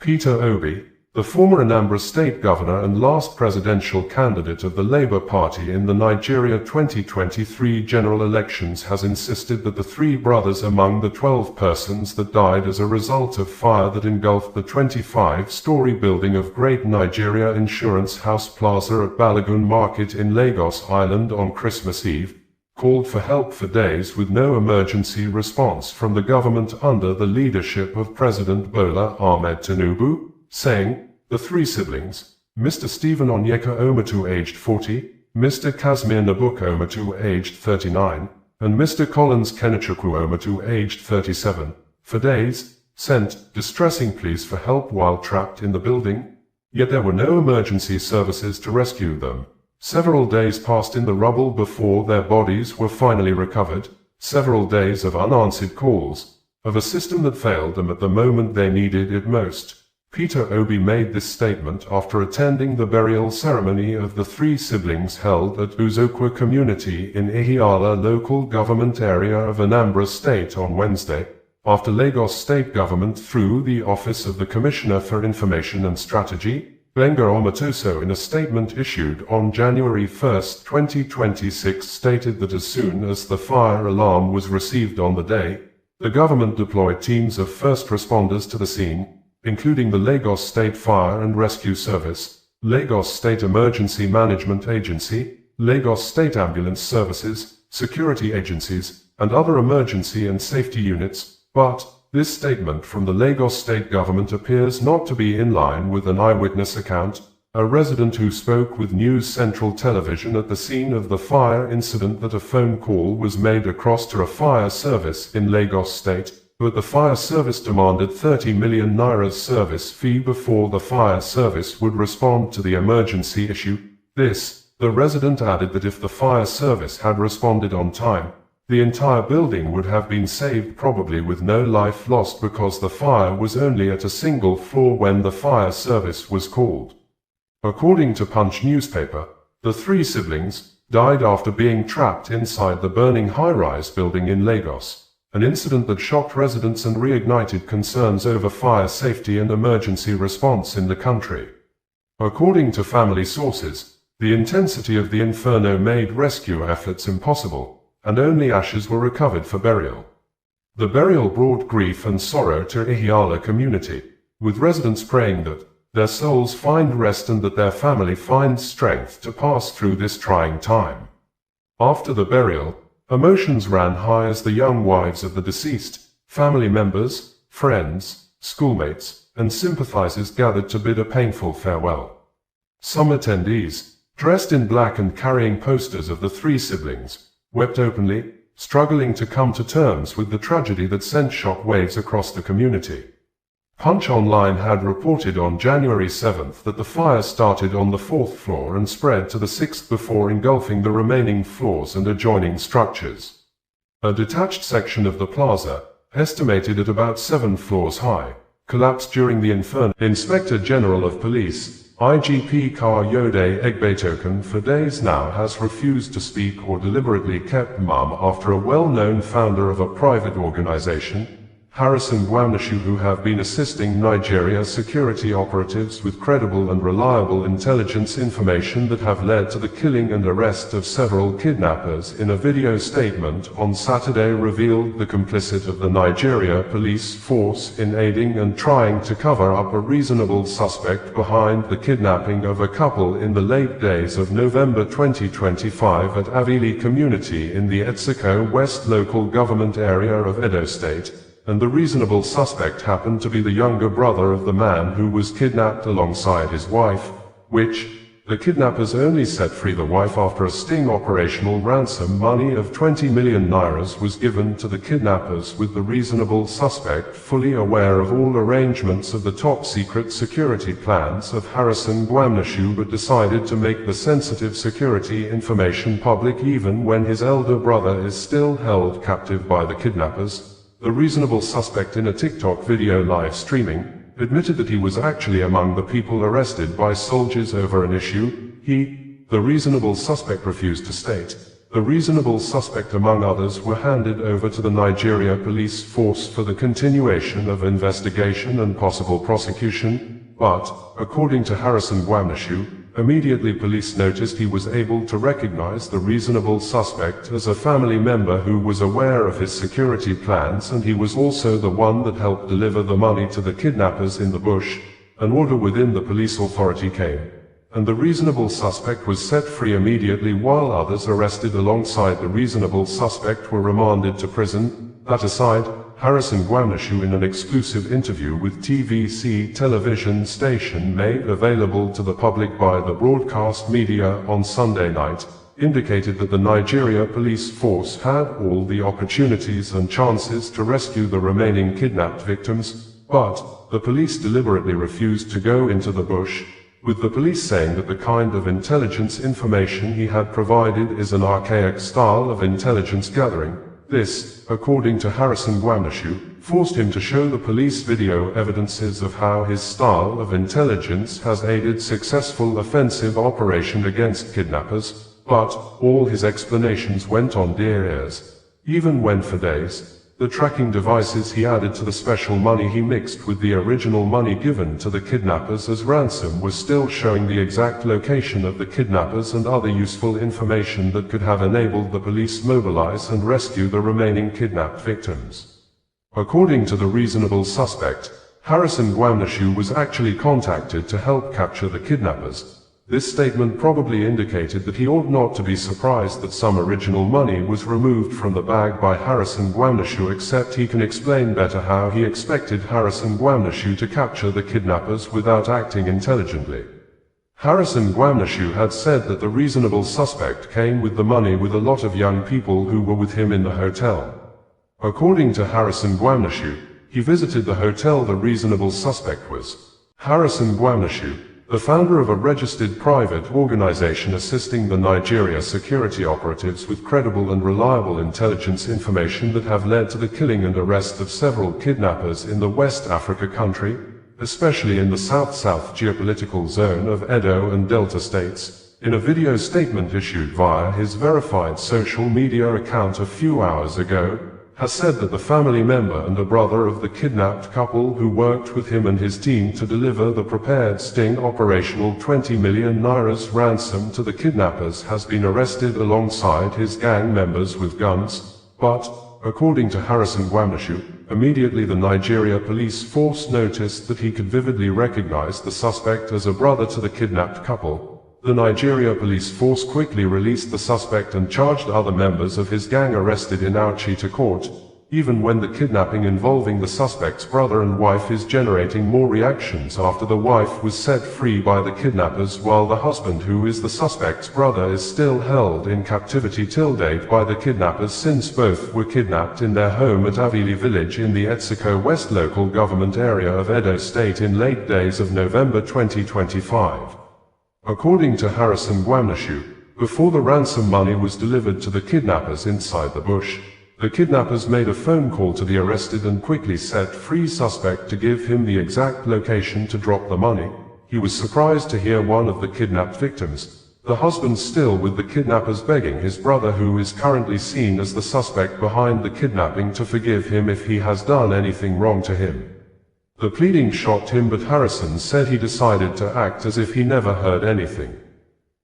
Peter Obi, the former Anambra State Governor and last presidential candidate of the Labour Party in the Nigeria 2023 general elections, has insisted that the three brothers among the 12 persons that died as a result of fire that engulfed the 25-story building of Great Nigeria Insurance House Plaza at Balogun Market in Lagos Island on Christmas Eve, called for help for days with no emergency response from the government under the leadership of President Bola Ahmed Tinubu, saying, the three siblings, Mr. Stephen Onyeka Omatu aged 40, Mr. Casmir Nnabuike Omatu aged 39, and Mr. Collins Kenechukwu Omatu aged 37, for days, sent distressing pleas for help while trapped in the building, yet there were no emergency services to rescue them. Several days passed in the rubble before their bodies were finally recovered, several days of unanswered calls, of a system that failed them at the moment they needed it most. Peter Obi made this statement after attending the burial ceremony of the three siblings held at Uzoakwa community in Ihiala local government area of Anambra State on Wednesday, after Lagos State Government through the Office of the Commissioner for Information and Strategy, Gbenga Omotoso, in a statement issued on January 1, 2026 stated that as soon as the fire alarm was received on the day, the government deployed teams of first responders to the scene, including the Lagos State Fire and Rescue Service, Lagos State Emergency Management Agency, Lagos State Ambulance Services, security agencies, and other emergency and safety units, but this statement from the Lagos State Government appears not to be in line with an eyewitness account, a resident who spoke with News Central Television at the scene of the fire incident, that a phone call was made across to a fire service in Lagos State, but the fire service demanded 30 million naira service fee before the fire service would respond to the emergency issue. The resident added that if the fire service had responded on time, the entire building would have been saved, probably with no life lost, because the fire was only at a single floor when the fire service was called. According to Punch newspaper, the three siblings died after being trapped inside the burning high-rise building in Lagos, an incident that shocked residents and reignited concerns over fire safety and emergency response in the country. According to family sources, the intensity of the inferno made rescue efforts impossible, and only ashes were recovered for burial. The burial brought grief and sorrow to Ihiala community, with residents praying that their souls find rest and that their family finds strength to pass through this trying time. After the burial, emotions ran high as the young wives of the deceased, family members, friends, schoolmates, and sympathizers gathered to bid a painful farewell. Some attendees, dressed in black and carrying posters of the three siblings, wept openly, struggling to come to terms with the tragedy that sent shock waves across the community. Punch Online had reported on January 7 that the fire started on the 4th floor and spread to the 6th before engulfing the remaining floors and adjoining structures. A detached section of the plaza, estimated at about 7 floors high, collapsed during the inferno. Inspector General of Police, IGP Kayode Egbetoken, for days now has refused to speak or deliberately kept mum after a well-known founder of a private organization, Harrison Gwamnashu, who have been assisting Nigeria security operatives with credible and reliable intelligence information that have led to the killing and arrest of several kidnappers, in a video statement on Saturday revealed the complicit of the Nigeria police force in aiding and trying to cover up a reasonable suspect behind the kidnapping of a couple in the late days of November 2025 at Avili community in the Etsiko West local government area of Edo State. And the reasonable suspect happened to be the younger brother of the man who was kidnapped alongside his wife, which, the kidnappers only set free the wife after a sting operational ransom money of 20 million naira was given to the kidnappers, with the reasonable suspect fully aware of all arrangements of the top-secret security plans of Harrison Gwamnashu, but decided to make the sensitive security information public even when his elder brother is still held captive by the kidnappers. The reasonable suspect, in a TikTok video live streaming, admitted that he was actually among the people arrested by soldiers over an issue the reasonable suspect refused to state. The reasonable suspect among others were handed over to the Nigeria police force for the continuation of investigation and possible prosecution, but, according to Harrison Gwamnishu, immediately police noticed he was able to recognize the reasonable suspect as a family member who was aware of his security plans, and he was also the one that helped deliver the money to the kidnappers in the bush. An order within the police authority came, and the reasonable suspect was set free immediately, while others arrested alongside the reasonable suspect were remanded to prison. That aside, Harrison Gwamnishu, in an exclusive interview with TVC television station made available to the public by the broadcast media on Sunday night, indicated that the Nigeria police force had all the opportunities and chances to rescue the remaining kidnapped victims, but the police deliberately refused to go into the bush, with the police saying that the kind of intelligence information he had provided is an archaic style of intelligence gathering. This, according to Harrison Gwamnishu, forced him to show the police video evidences of how his style of intelligence has aided successful offensive operation against kidnappers, but all his explanations went on deaf ears. Even when for days, the tracking devices he added to the special money he mixed with the original money given to the kidnappers as ransom was still showing the exact location of the kidnappers and other useful information that could have enabled the police mobilize and rescue the remaining kidnapped victims. According to the reasonable suspect, Harrison Gwamnishu was actually contacted to help capture the kidnappers. This statement probably indicated that he ought not to be surprised that some original money was removed from the bag by Harrison Gwamnishu, except he can explain better how he expected Harrison Gwamnishu to capture the kidnappers without acting intelligently. Harrison Gwamnishu had said that the reasonable suspect came with the money with a lot of young people who were with him in the hotel. According to Harrison Gwamnishu, he visited the hotel the reasonable suspect was. Harrison Gwamnishu, the founder of a registered private organization assisting the Nigeria security operatives with credible and reliable intelligence information that have led to the killing and arrest of several kidnappers in the West Africa country, especially in the South-South geopolitical zone of Edo and Delta states, in a video statement issued via his verified social media account a few hours ago, has said that the family member and a brother of the kidnapped couple who worked with him and his team to deliver the prepared sting operational 20 million naira's ransom to the kidnappers has been arrested alongside his gang members with guns, but, according to Harrison Gwamnishu, immediately the Nigeria police force noticed that he could vividly recognize the suspect as a brother to the kidnapped couple. The Nigeria police force quickly released the suspect and charged other members of his gang arrested in Auchi to court, even when the kidnapping involving the suspect's brother and wife is generating more reactions after the wife was set free by the kidnappers, while the husband, who is the suspect's brother, is still held in captivity till date by the kidnappers, since both were kidnapped in their home at Avili village in the Etsiko West local government area of Edo State in late days of November 2025. According to Harrison Gwamnishu, before the ransom money was delivered to the kidnappers inside the bush, the kidnappers made a phone call to the arrested and quickly set free suspect to give him the exact location to drop the money. He was surprised to hear one of the kidnapped victims, the husband still with the kidnappers, begging his brother, who is currently seen as the suspect behind the kidnapping, to forgive him if he has done anything wrong to him. The pleading shocked him, but Harrison said he decided to act as if he never heard anything.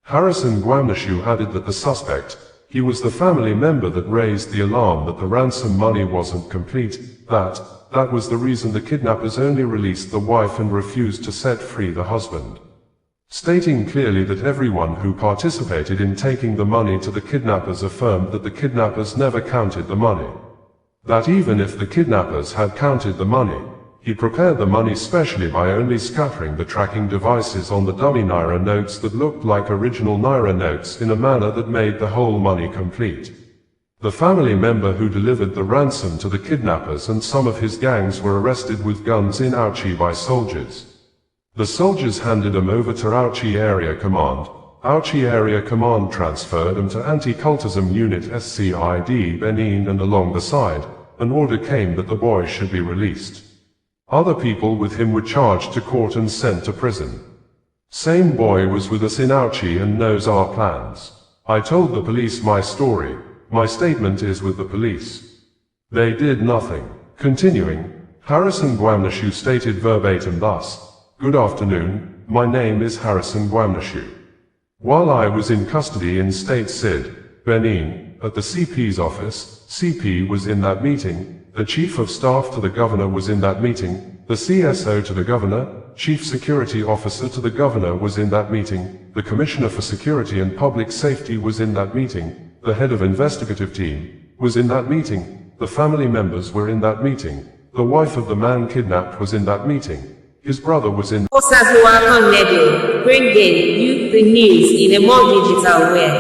Harrison Gwamnishu added that the suspect, he was the family member that raised the alarm that the ransom money wasn't complete, that was the reason the kidnappers only released the wife and refused to set free the husband. Stating clearly that everyone who participated in taking the money to the kidnappers affirmed that the kidnappers never counted the money. That even if the kidnappers had counted the money, he prepared the money specially by only scattering the tracking devices on the dummy Naira notes that looked like original Naira notes in a manner that made the whole money complete. The family member who delivered the ransom to the kidnappers and some of his gangs were arrested with guns in Auchi by soldiers. The soldiers handed them over to Auchi Area Command. Auchi Area Command transferred them to Anti-Cultism Unit SCID Benin, and along the side, an order came that the boy should be released. Other people with him were charged to court and sent to prison. Same boy was with us in Auchi and knows our plans. I told the police my story. My statement is with the police. They did nothing. Continuing, Harrison Gwamnashu stated verbatim thus, "Good afternoon, my name is Harrison Gwamnashu. While I was in custody in State Sid, Benin, at the CP's office, CP was in that meeting, the Chief of Staff to the Governor was in that meeting, the CSO to the Governor, Chief Security Officer to the Governor was in that meeting, the Commissioner for Security and Public Safety was in that meeting, the Head of Investigative Team was in that meeting, the family members were in that meeting, the wife of the man kidnapped was in that meeting, his brother was in." Uzoakwa, bringing you the news in a more digital way.